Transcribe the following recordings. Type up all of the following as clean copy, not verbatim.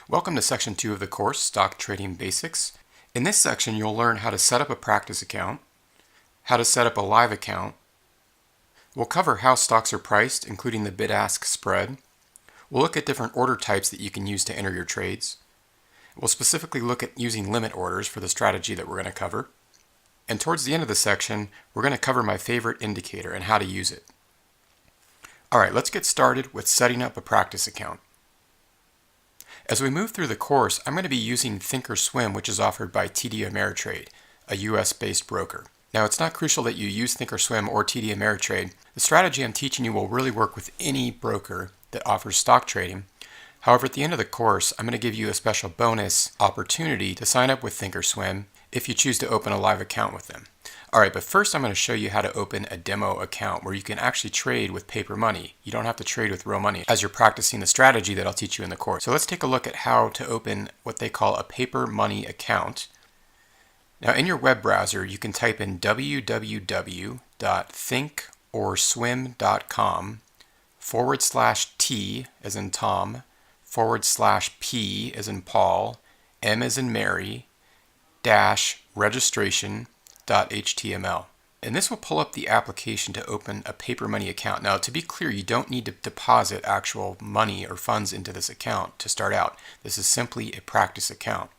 Welcome to Section 2 of the course, Stock Trading Basics. In this section, you'll learn how to set up a practice account, how to set up a live account. We'll cover how stocks are priced, including the bid-ask spread. We'll look at different order types that you can use to enter your trades. We'll specifically look at using limit orders for the strategy that we're going to cover. And towards the end of the section, we're going to cover my favorite indicator and how to use it. Alright, let's get started with setting up a practice account. As we move through the course, I'm going to be using thinkorswim, which is offered by TD Ameritrade, a US-based broker. Now, it's not crucial that you use thinkorswim or TD Ameritrade. The strategy I'm teaching you will really work with any broker that offers stock trading. However, at the end of the course, I'm going to give you a special bonus opportunity to sign up with thinkorswim if you choose to open a live account with them. Alright, but first I'm going to show you how to open a demo account where you can actually trade with paper money. You don't have to trade with real money as you're practicing the strategy that I'll teach you in the course. So let's take a look at how to open what they call a paper money account. Now in your web browser, you can type in www.thinkorswim.com/T as in Tom, /P as in Paul, M as in Mary, -registration.html. And this will pull up the application to open a paper money account. Now, to be clear, you don't need to deposit actual money or funds into this account to start out. This is simply a practice account.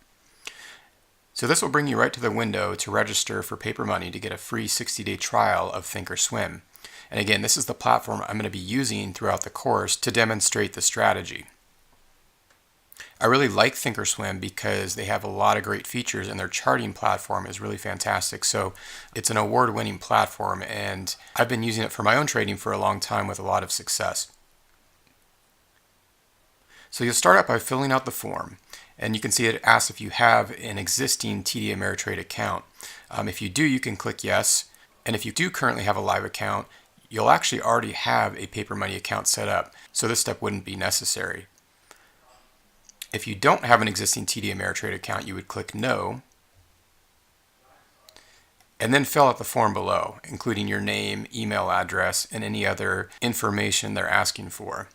So this will bring you right to the window to register for paper money to get a free 60-day trial of thinkorswim. And again, this is the platform I'm going to be using throughout the course to demonstrate the strategy. I really like thinkorswim because they have a lot of great features and their charting platform is really fantastic. So it's an award-winning platform and I've been using it for my own trading for a long time with a lot of success. So you'll start out by filling out the form, and you can see it asks if you have an existing TD Ameritrade account. If you do, you can click yes, and if you do currently have a live account, you'll actually already have a paper money account set up, so this step wouldn't be necessary. If you don't have an existing TD Ameritrade account, you would click no, and then fill out the form below, including your name, email address, and any other information they're asking for.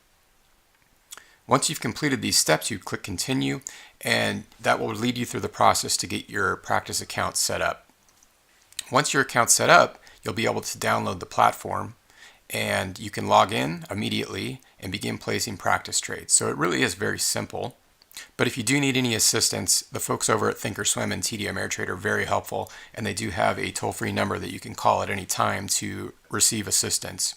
Once you've completed these steps, you click continue, and that will lead you through the process to get your practice account set up. Once your account's set up, you'll be able to download the platform, and you can log in immediately and begin placing practice trades. So it really is very simple. But if you do need any assistance, the folks over at thinkorswim and TD Ameritrade are very helpful, and they do have a toll-free number that you can call at any time to receive assistance.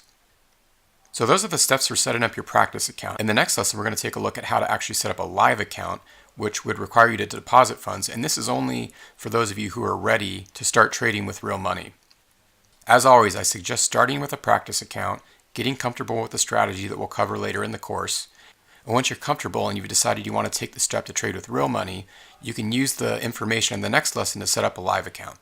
So those are the steps for setting up your practice account. In the next lesson, we're going to take a look at how to actually set up a live account, which would require you to deposit funds, and this is only for those of you who are ready to start trading with real money. As always, I suggest starting with a practice account, getting comfortable with the strategy that we'll cover later in the course. And once you're comfortable and you've decided you want to take the step to trade with real money, you can use the information in the next lesson to set up a live account.